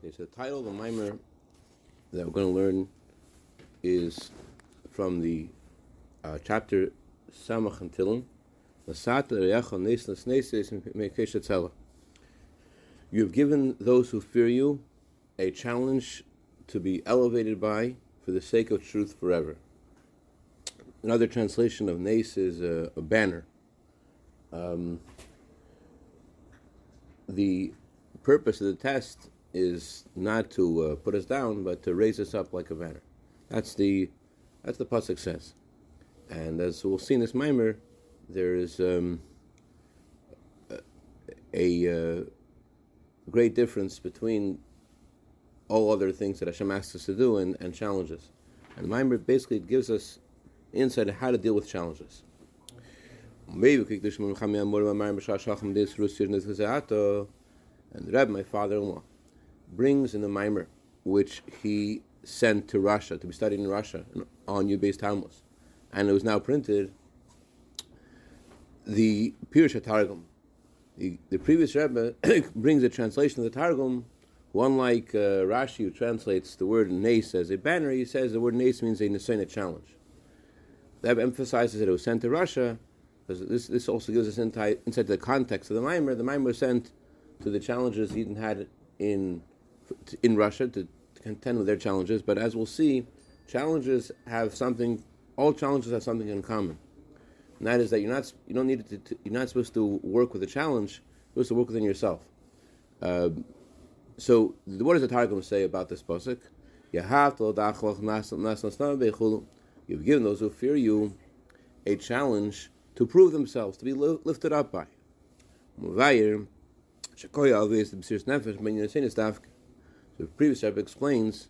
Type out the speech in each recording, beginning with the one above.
Okay, so the title of the Maimer that we're going to learn is from the chapter Samach and Tilin. You have given those who fear you a challenge to be elevated by for the sake of truth forever. Another translation of Nes is a banner. The purpose of the test is not to put us down, but to raise us up like a banner. That's the pasuk says. And as we'll see in this Maimer, there is a great difference between all other things that Hashem asks us to do and challenges. And the Maimer basically gives us insight on how to deal with challenges. And the Rebbe, my father-in-law, brings in the Maimer, which he sent to Russia, to be studied in Russia, on Yud-Beis Talmuz. And it was now printed, the Pirush HaTargum. The previous Rebbe brings a translation of the Targum, who, unlike Rashi, who translates the word Nes as a banner, he says the word Nes means a Nesena challenge. The Rebbe emphasizes that it was sent to Russia, because this also gives us insight to the context of the Maimer. The Maimer was sent to the challenges Eden had in Russia to contend with their challenges. But as we'll see, all challenges have something in common, and that is that you're not supposed to work with a challenge. You're supposed to work within yourself. So what does the Targum say about this pasuk? You've given those who fear you a challenge to prove themselves, to be lifted up by. So the previous Rebbe explains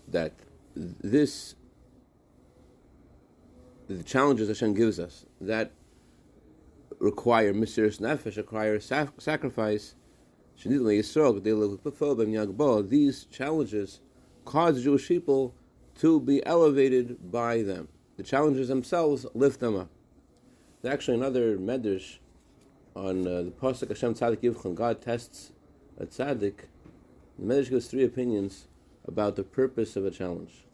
that the challenges Hashem gives us that require Mesiras Nefesh, require sacrifice. These challenges cause Jewish people to be elevated by them. The challenges themselves lift them up. There's actually another medrash on the pasuk Hashem Tzadik Yivchan. God tests a tzaddik. The medrash gives three opinions about the purpose of a challenge.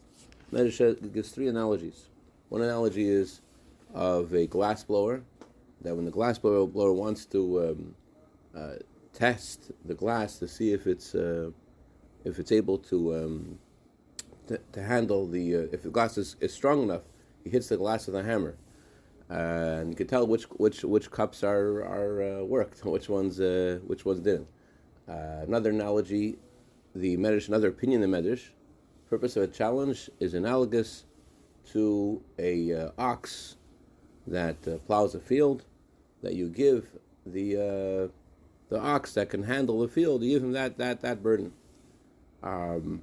The medrash gives three analogies. One analogy is of a glass blower, that when the glass blower wants to test the glass to see if it's able to handle if the glass is strong enough, he hits the glass with a hammer, and you can tell which cups are worked, which ones didn't. Another analogy, another opinion in the Medrash, purpose of a challenge is analogous to a ox that plows a field, that you give the ox that can handle the field, you give him that burden. And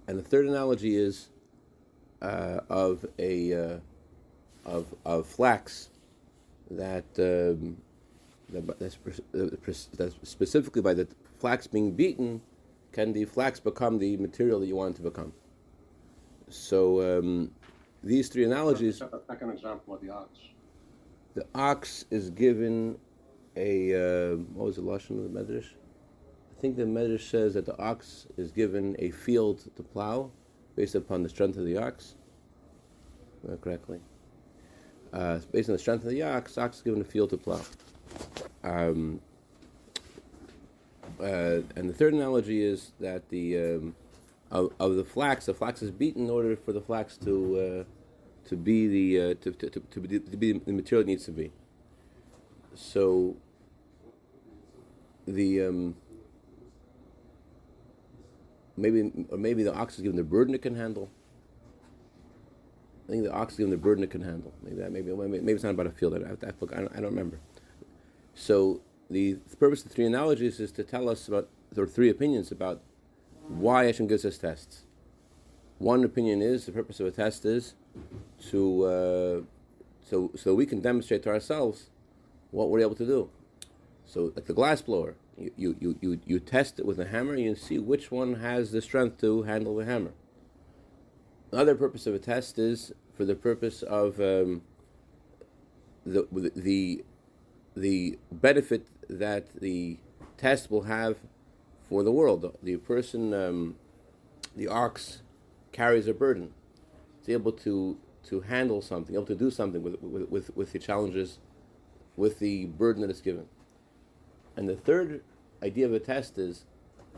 the third analogy is of flax that specifically by the flax being beaten, can the flax become the material that you want it to become. So these three analogies. Like an example of the ox. The ox is given a what was the lashon of the Medrash? I think the Medrash says that the ox is given a field to plow based upon the strength of the ox. Not correctly. Based on the strength of the ox is given a field to plow. And the third analogy is that of the flax is beaten in order for the flax to be the material it needs to be. So maybe the ox is given the burden it can handle. I think the ox is given the burden it can handle. Maybe it's not about a field. I don't remember. So the purpose of the three analogies is to tell us about, there are three opinions about why Hashem gives us tests. One opinion is the purpose of a test is so we can demonstrate to ourselves what we're able to do. So like the glass blower, you test it with a hammer, and you see which one has the strength to handle the hammer. Another purpose of a test is for the purpose of the benefit that the test will have for the world. The person, the ox, carries a burden. It's able to handle something, able to do something with the challenges, with the burden that it's given. And the third idea of a test is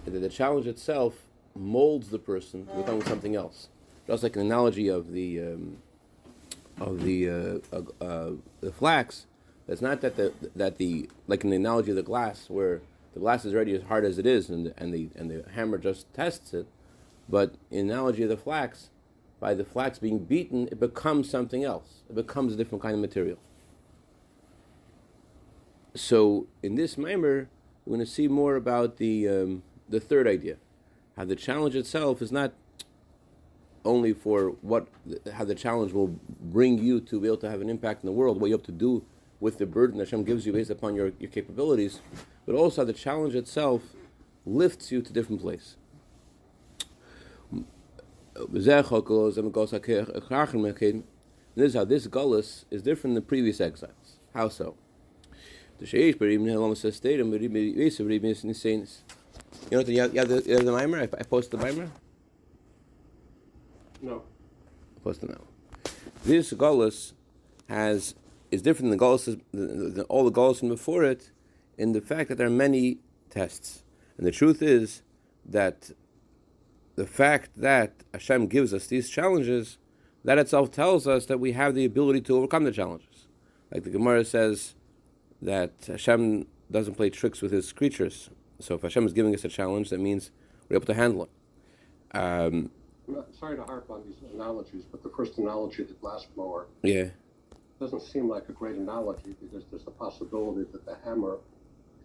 that the challenge itself molds the person to become something else. Just like an analogy of the flax, it's not that the like in the analogy of the glass, where the glass is already as hard as it is, and the hammer just tests it. But in the analogy of the flax, by the flax being beaten, it becomes something else. It becomes a different kind of material. So in this Maimer, we're going to see more about the third idea, how the challenge itself is not only for how the challenge will bring you to be able to have an impact in the world, what you have to do with the burden that Hashem gives you based upon your capabilities, but also how the challenge itself lifts you to a different place. This is how this gullus is different than the previous exiles. How so? You know, you have the Maimer? I posted the Maimer? No. I posted now. This gullus is different than all the gullus from before it, in the fact that there are many tests. And the truth is that the fact that Hashem gives us these challenges, that itself tells us that we have the ability to overcome the challenges. Like the Gemara says that Hashem doesn't play tricks with his creatures. So if Hashem is giving us a challenge, that means we're able to handle it. I'm sorry to harp on these analogies, but the first analogy, the glass blower, doesn't seem like a great analogy, because there's the possibility that the hammer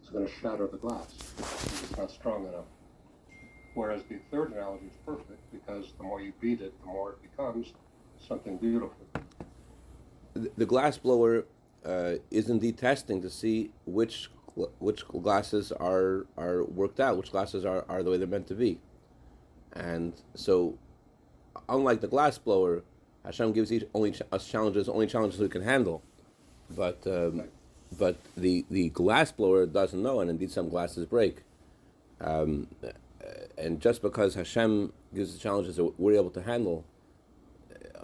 is going to shatter the glass. It's not strong enough. Whereas the third analogy is perfect, because the more you beat it, the more it becomes something beautiful. The glass blower is indeed testing to see which glasses are worked out, which glasses are the way they're meant to be. And so, unlike the glass blower, Hashem gives us challenges, only challenges we can handle. But the glass blower doesn't know, and indeed some glasses break. And just because Hashem gives the challenges that we're able to handle,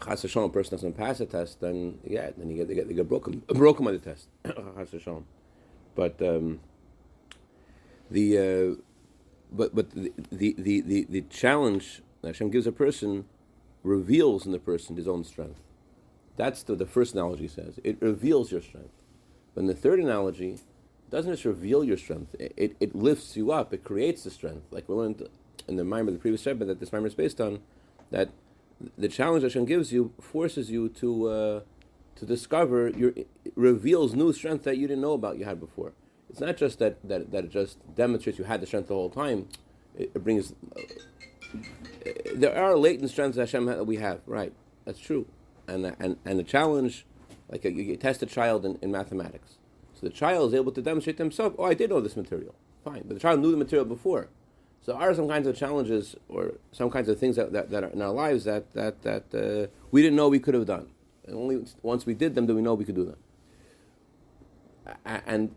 Chas v'shalom, a person doesn't pass a test, then you get broken by the test. Chas v'shalom. But the challenge that Hashem gives a person reveals in the person his own strength. That's the first analogy says. It reveals your strength. But in the third analogy, it doesn't just reveal your strength. It lifts you up. It creates the strength. Like we learned in the Maamar, the previous Rebbe, that this Maamar is based on, that the challenge that Hashem gives you forces you to discover, it reveals new strength that you didn't know about you had before. It's not just that it just demonstrates you had the strength the whole time. It brings... there are latent strengths that Hashem that we have, right? That's true. And the challenge, like you test a child in mathematics. So the child is able to demonstrate to himself, I did know this material. Fine. But the child knew the material before. So there are some kinds of challenges or some kinds of things that are in our lives that we didn't know we could have done. And only once we did them do we know we could do them. And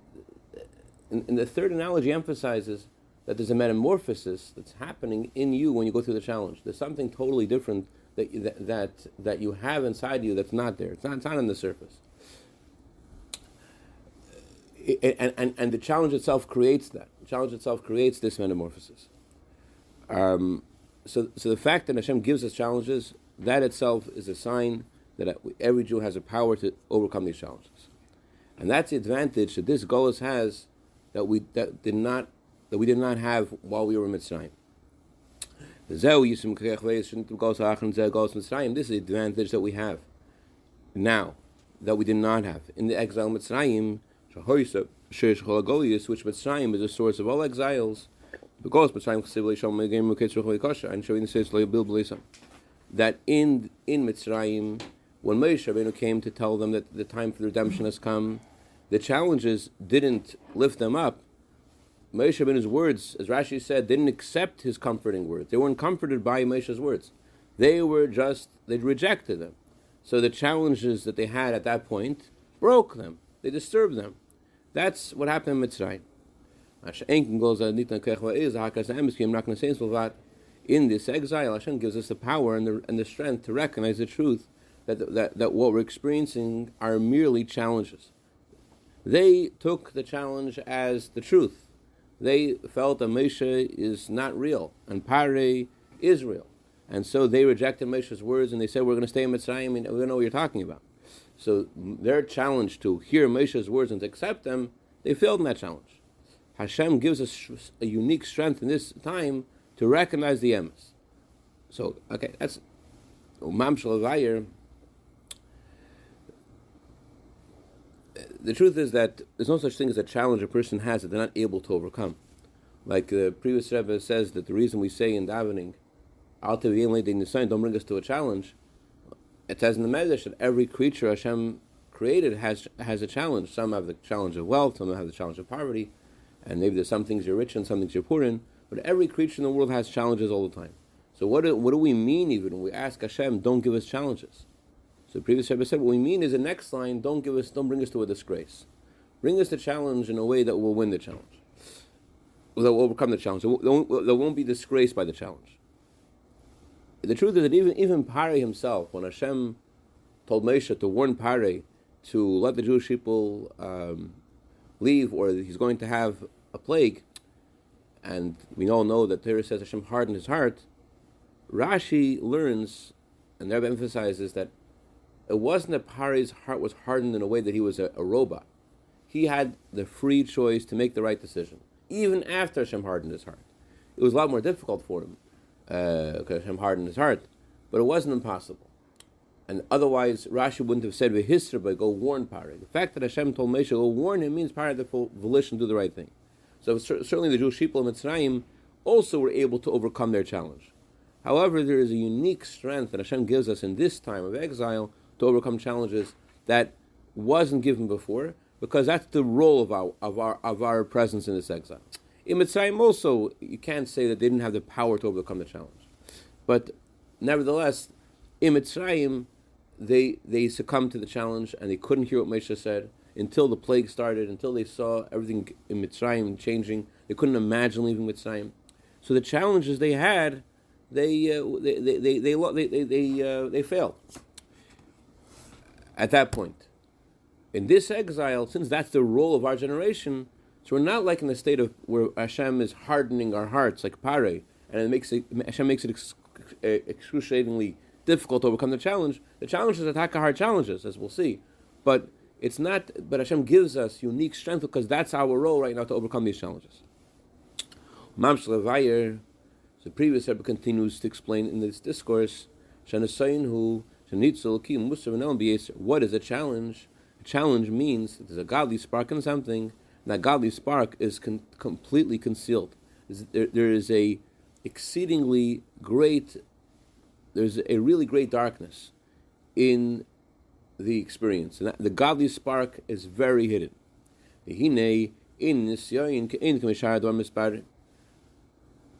in the third analogy emphasizes that there's a metamorphosis that's happening in you when you go through the challenge. There's something totally different that you have inside you that's not there. It's not on the surface. And the challenge itself creates that. The challenge itself creates this metamorphosis. So the fact that Hashem gives us challenges, that itself is a sign that every Jew has a power to overcome these challenges. And that's the advantage that this Golus has that we did not have while we were in Mitzrayim. This is the advantage that we have now that we did not have in the exile Mitzrayim, which Mitzrayim is the source of all exiles, because Mitzrayim that in Mitzrayim, when Moshe Rabbeinu came to tell them that the time for the redemption has come, the challenges didn't lift them up. Moshe Rabbeinu's words, as Rashi said, didn't accept his comforting words. They weren't comforted by Moshe's words. They rejected them. So the challenges that they had at that point broke them. They disturbed them. That's what happened in Mitzrayim. In this exile, Hashem gives us the power and the strength to recognize the truth that what we're experiencing are merely challenges. They took the challenge as the truth. They felt that Moshe is not real and Parei is real. And so they rejected Moshe's words and they said, we're going to stay in Mitzrayim and we don't know what you're talking about. So their challenge to hear Moshe's words and to accept them, they failed in that challenge. Hashem gives us a unique strength in this time to recognize the emes. So, okay, that's Mamshel Avayir. The truth is that there's no such thing as a challenge a person has that they're not able to overcome. Like the previous Rebbe says that the reason we say in davening, don't bring us to a challenge. It says in the Medrash that every creature Hashem created has a challenge. Some have the challenge of wealth, some have the challenge of poverty, and maybe there's some things you're rich in, some things you're poor in, but every creature in the world has challenges all the time. So what do we mean even when we ask Hashem, don't give us challenges? So the previous Rebbe said, what we mean is the next line, don't bring us to a disgrace. Bring us the challenge in a way that will win the challenge. That will overcome the challenge. That won't be disgraced by the challenge. The truth is that even Parei himself, when Hashem told Moshe to warn Parei to let the Jewish people leave, or he's going to have a plague, and we all know that Torah says Hashem hardened his heart, Rashi learns, and the Rebbe emphasizes that it wasn't that Parei's heart was hardened in a way that he was a robot. He had the free choice to make the right decision, even after Hashem hardened his heart. It was a lot more difficult for him, because Hashem hardened his heart, but it wasn't impossible. And otherwise, Rashi wouldn't have said v'hisra, go warn Parei. The fact that Hashem told Moshe go warn him means Parei had the full volition to do the right thing. So certainly the Jewish people in Mitzrayim also were able to overcome their challenge. However, there is a unique strength that Hashem gives us in this time of exile to overcome challenges that wasn't given before, because that's the role of our presence in this exile. In Mitzrayim also, you can't say that they didn't have the power to overcome the challenge. But nevertheless, in Mitzrayim, they succumbed to the challenge and they couldn't hear what Moshe said until the plague started, until they saw everything in Mitzrayim changing. They couldn't imagine leaving Mitzrayim. So the challenges they had, they failed at that point. In this exile, since that's the role of our generation, so we're not like in the state of where Hashem is hardening our hearts like Parei, and Hashem makes it excruciatingly difficult to overcome the challenge. The challenges attack hard challenges, as we'll see, but it's not. But Hashem gives us unique strength because that's our role right now to overcome these challenges. Mamshel Avayir, the previous Rebbe continues to explain in this discourse, what is a challenge? A challenge means that there's a godly spark in something, and that godly spark is completely concealed. There is a exceedingly great, there's a really great darkness in the experience, and the godly spark is very hidden.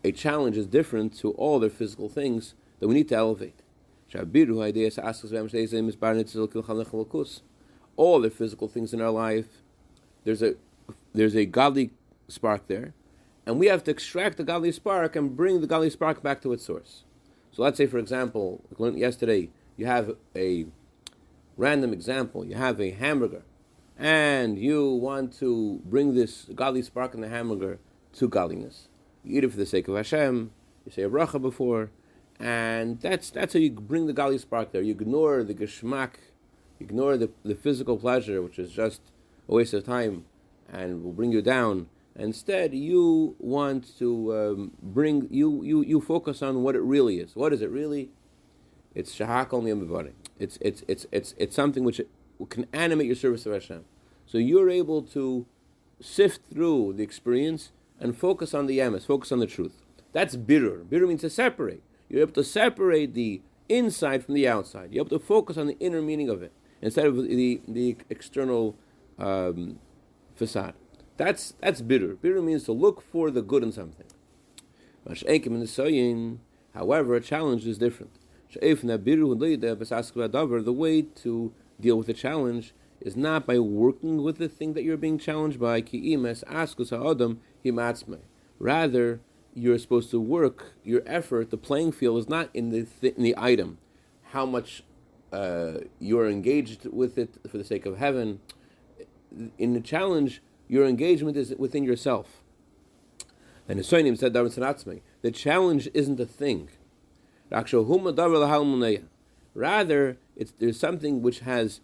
A challenge is different to all their physical things that we need to elevate. All the physical things in our life, there's a godly spark there, and we have to extract the godly spark and bring the godly spark back to its source. So let's say, for example, like we learned yesterday, you have a random example. You have a hamburger, and you want to bring this godly spark in the hamburger to godliness. You eat it for the sake of Hashem. You say a bracha before, and that's how you bring the godly spark there. You ignore the geschmack, ignore the physical pleasure, which is just a waste of time and will bring you down. Instead, you want to you focus on what it really is. What is it really? It's shahakal miyam. It's something which can animate your service of Hashem. So you're able to sift through the experience and focus on the emes, focus on the truth. That's birur. Birur means to separate. You're able to separate the inside from the outside. You're able to focus on the inner meaning of it instead of the external facade. That's birur. Birur means to look for the good in something. However, a challenge is different. The way to deal with the challenge is not by working with the thing that you're being challenged by. Rather, you're supposed to work your effort. The playing field is not in the item, how much you're engaged with it for the sake of heaven. In the challenge, your engagement is within yourself. And the Soinim said, the challenge isn't a thing. Rather, there's something which is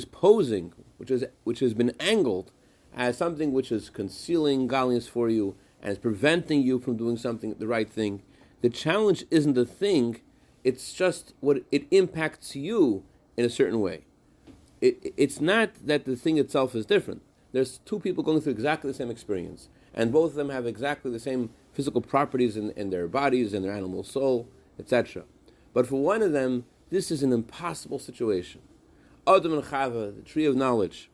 posing, which has been angled as something which is concealing godliness for you and is preventing you from doing the right thing. The challenge isn't a thing; it's just what it impacts you in a certain way. It's not that the thing itself is different. There's two people going through exactly the same experience, and both of them have exactly the same physical properties in their bodies and their animal soul, etc. But for one of them, this is an impossible situation. Adam and Chava, the tree of knowledge.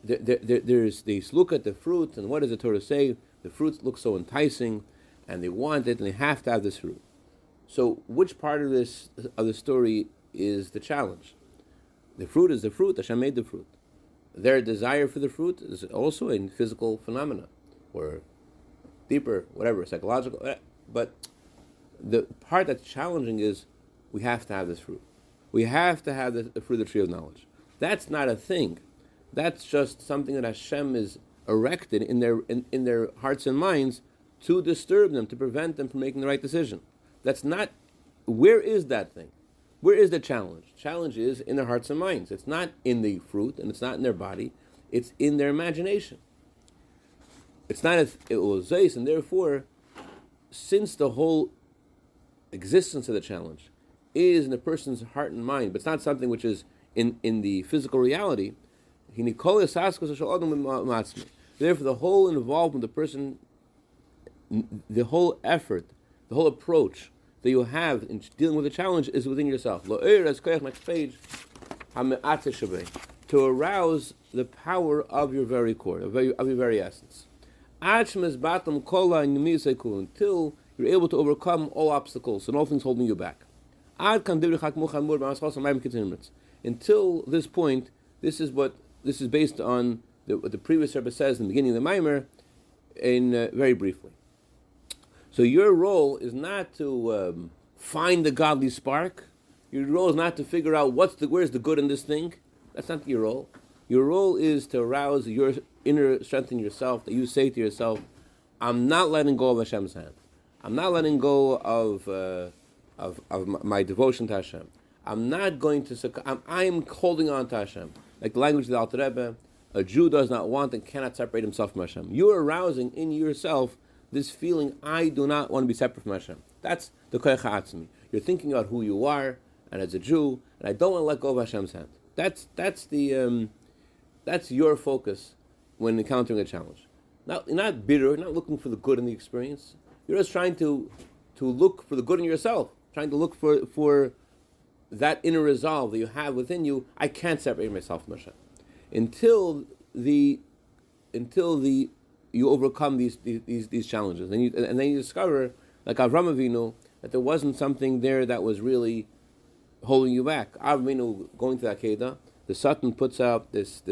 There's these look at the fruit, and what does the Torah say? The fruit looks so enticing, and they want it, and they have to have this fruit. So, which part of the story is the challenge? The fruit is the fruit. Hashem made the fruit. Their desire for the fruit is also a physical phenomena, or deeper, whatever, psychological. But the part that's challenging is we have to have this fruit. We have to have the fruit of the tree of knowledge. That's not a thing. That's just something that Hashem is erected in their hearts and minds to disturb them, to prevent them from making the right decision. That's not. Where is that thing? Where is the challenge? Challenge is in their hearts and minds. It's not in the fruit, and it's not in their body. It's in their imagination. It's not it was Zeis, and therefore, since the whole existence of the challenge is in the person's heart and mind, but it's not something which is in the physical reality, therefore the whole involvement, the person, the whole effort, the whole approach that you have in dealing with the challenge is within yourself. Next page, to arouse the power of your very core, of your very essence. Until you're able to overcome all obstacles and all things holding you back. Until this point, this is based on what the previous Rebbe says in the beginning of the Maamer, very briefly. So your role is not to find the godly spark. Your role is not to figure out where's the good in this thing. That's not your role. Your role is to arouse your inner strength in yourself, that you say to yourself, I'm not letting go of Hashem's hand. I'm not letting go of my devotion to Hashem. I'm not going to succumb. I'm holding on to Hashem. Like the language of the Alter Rebbe, a Jew does not want and cannot separate himself from Hashem. You're arousing in yourself this feeling, I do not want to be separate from Hashem. That's the koyach ha'atzmi. You're thinking about who you are, and as a Jew, and I don't want to let go of Hashem's hand. That's your focus when encountering a challenge. Not bitter, not looking for the good in the experience. You're just trying to look for the good in yourself, trying to look for that inner resolve that you have within you. I can't separate myself from Hashem until you overcome these challenges, and then you discover, like Avram Avinu, that there wasn't something there that was really holding you back. Avram Avinu going to the Akedah, the Satan puts out this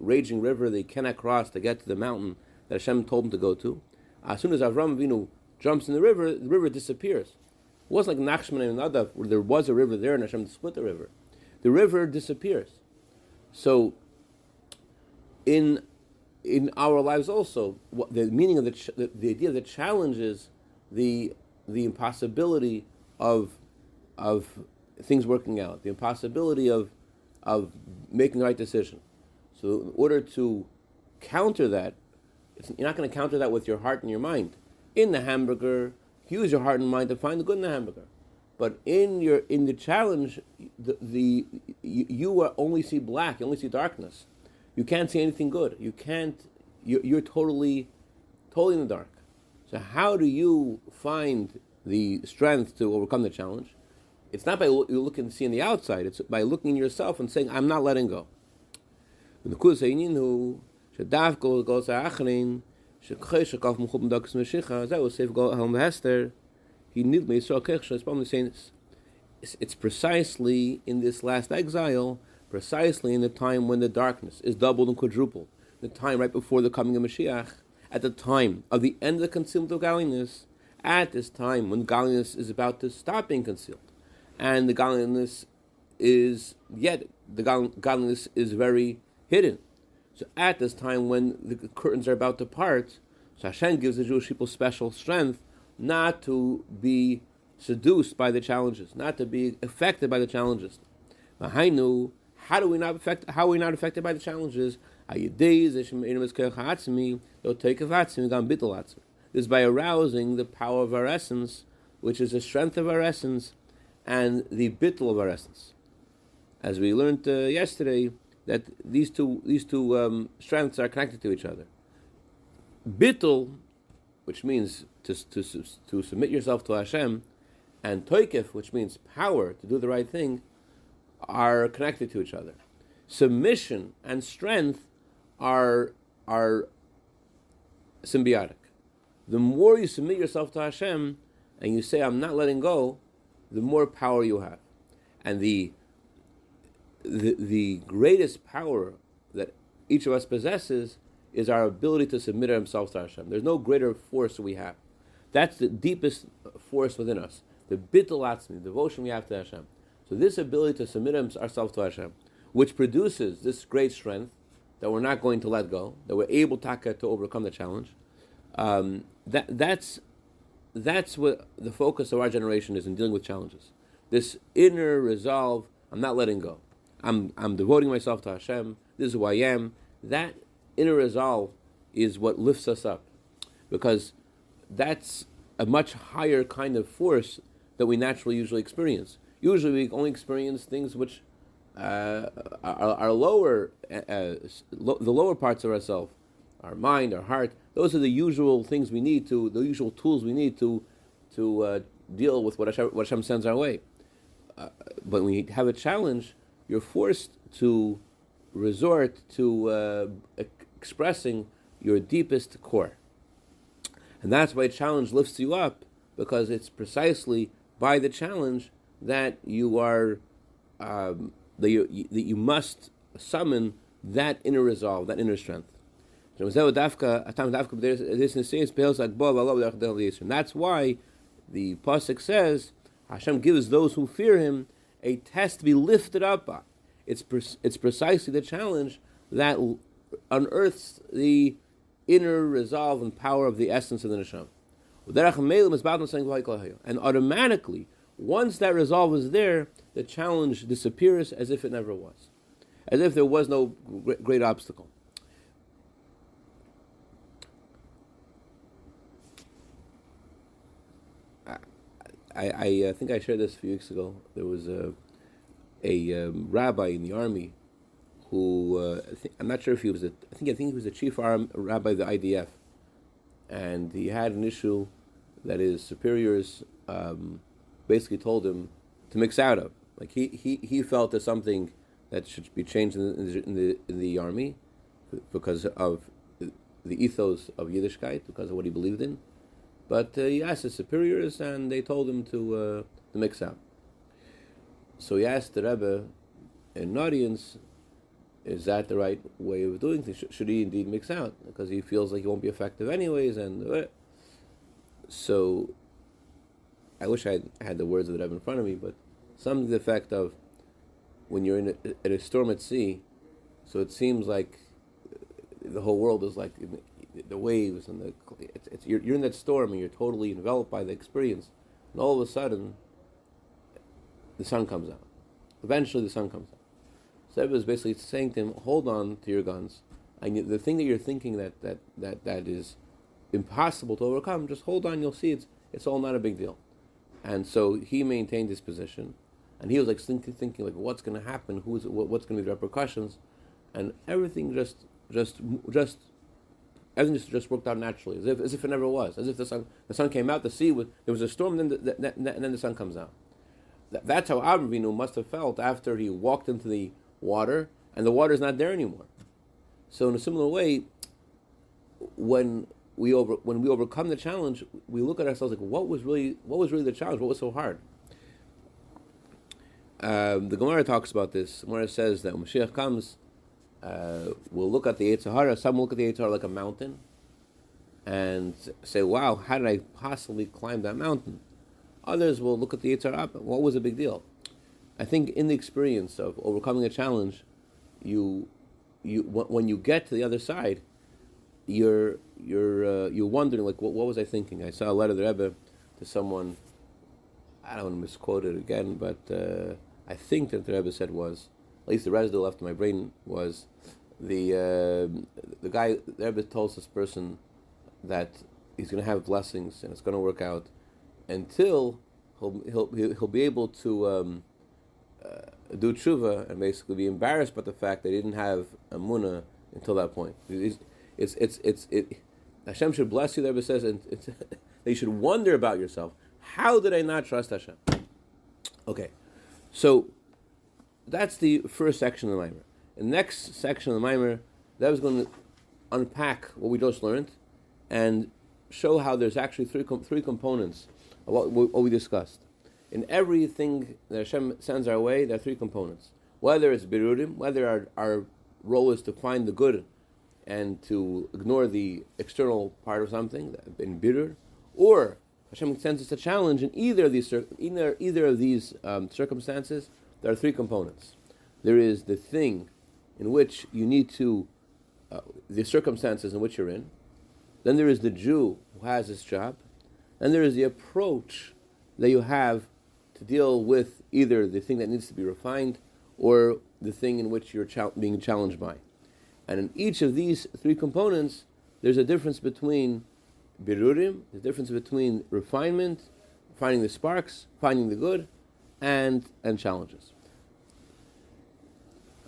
raging river they cannot cross to get to the mountain that Hashem told him to go to. As soon as Avram Avinu jumps in the river disappears. It wasn't like Nachshman and Nadav, where there was a river there and Hashem split the river. The river disappears. So, in our lives also, the meaning of the idea of the challenge is the impossibility of things working out, the impossibility of making the right decision. So, in order to counter that, you're not going to counter that with your heart and your mind. In the hamburger, use your heart and mind to find the good in the hamburger. But in the challenge, you only see black, you only see darkness. You can't see anything good. You're totally in the dark. So how do you find the strength to overcome the challenge? It's not by looking and seeing the outside. It's by looking in yourself and saying, I'm not letting go. He knew it's precisely in this last exile precisely in the time when the darkness is doubled and quadrupled, the time right before the coming of Mashiach, at the time of the end of the concealment of godliness, at this time when godliness is about to stop being concealed, and the godliness is very hidden. So at this time when the curtains are about to part, so Hashem gives the Jewish people special strength not to be seduced by the challenges, not to be affected by the challenges. How are we not affected by the challenges? This is by arousing the power of our essence, which is the strength of our essence, and the bittul of our essence. As we learned yesterday, that these two strengths are connected to each other. Bittul, which means to submit yourself to Hashem, and toikef, which means power to do the right thing, are connected to each other. Submission and strength are symbiotic. The more you submit yourself to Hashem and you say, I'm not letting go, the more power you have. And the greatest power that each of us possesses is our ability to submit ourselves to Hashem. There's no greater force we have. That's the deepest force within us. The bittul atzmi, devotion we have to Hashem. So this ability to submit ourselves to Hashem, which produces this great strength that we're not going to let go, that we're able to overcome the challenge, that's what the focus of our generation is in dealing with challenges. This inner resolve, I'm not letting go. I'm devoting myself to Hashem. This is who I am. That inner resolve is what lifts us up, because that's a much higher kind of force that we naturally usually experience. Usually we only experience things which are lower, the lower parts of ourselves, our mind, our heart. Those are the usual things we need the usual tools we need to deal with what Hashem sends our way. But when you have a challenge, you're forced to resort to expressing your deepest core. And that's why challenge lifts you up, because it's precisely by the challenge that you are that you must summon that inner resolve, that inner strength. And that's why the pasuk says Hashem gives those who fear Him a test to be lifted up by. It's precisely the challenge that unearths the inner resolve and power of the essence of the neshama. And automatically, once that resolve is there, the challenge disappears as if it never was, as if there was no great obstacle. I think I shared this a few weeks ago. There was a rabbi in the army who I'm not sure if he was I think he was the chief rabbi of the IDF, and he had an issue that his superiors basically told him to mix out of. Like he felt there's something that should be changed in the army because of the ethos of Yiddishkeit, because of what he believed in. But he asked his superiors, and they told him to mix out. So he asked the Rebbe in an audience, is that the right way of doing things? Should he indeed mix out? Because he feels like he won't be effective anyways. And so I wish I had the words of the Rebbe in front of me, but something to the effect of, when you're in a storm at sea, so it seems like the whole world is like the waves, and you're in that storm and you're totally enveloped by the experience, and all of a sudden the sun comes out. Eventually the sun comes out. So Rebbe is basically saying to him, hold on to your guns, and the thing that you're thinking that is impossible to overcome, just hold on, you'll see it's all not a big deal. And so he maintained his position, and he was like thinking like, what's going to happen, what's going to be the repercussions, and everything just worked out naturally, as if it never was, as if the sun came out, there was a storm, and then the sun comes out. That's how Avraham Avinu must have felt after he walked into the water, and the water is not there anymore. So in a similar way, when we overcome the challenge, we look at ourselves like, what was really the challenge? What was so hard? the Gemara talks about this. The Gemara says that when Mashiach comes, we'll look at the Yetzer Hara. Some will look at the Yetzer Hara like a mountain and say, wow, how did I possibly climb that mountain? Others will look at the Yetzer Hara, what was the big deal? I think in the experience of overcoming a challenge, when you get to the other side, you're wondering, like, what was I thinking? I saw a letter of the Rebbe to someone. I don't want to misquote it again, but I think that the Rebbe said was, at least the residue left in my brain was, the guy, the Rebbe told this person that he's going to have blessings and it's going to work out until he'll be able to do tshuva and basically be embarrassed by the fact that he didn't have a munah until that point. Hashem should bless you, the Rebbe says, and that you should wonder about yourself. How did I not trust Hashem? Okay, so that's the first section of the Maamer. The next section of the Maamer, that was going to unpack what we just learned and show how there's actually three components of what we discussed. In everything that Hashem sends our way, there are three components. Whether it's birurim, whether our role is to find the good and to ignore the external part of something, in birur, or Hashem sends us a challenge in either of these circumstances. There are three components. There is the thing in which you need to, the circumstances in which you're in. Then there is the Jew who has his job. And there is the approach that you have to deal with either the thing that needs to be refined or the thing in which you're being challenged by. And in each of these three components, there's a difference between birurim, the difference between refinement, finding the sparks, finding the good, and challenges.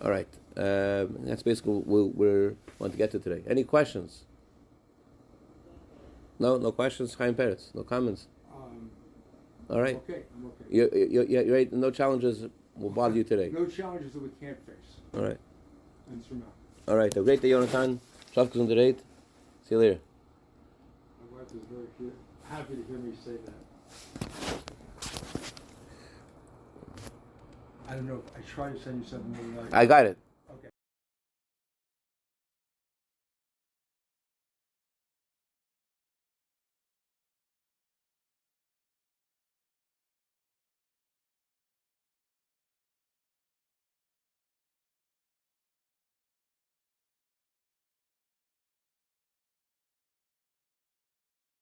All right, that's basically what we want to get to today. Any questions? No questions. Chaim Peretz, no comments. All right. Okay, I'm okay. You're right. No challenges will bother you today. No challenges that we can't face. All right. And surmount. All right. Have a great day, Jonathan. Shavkas See you later. My wife is very happy to hear me say that. I don't know. I tried to send you something. I got it.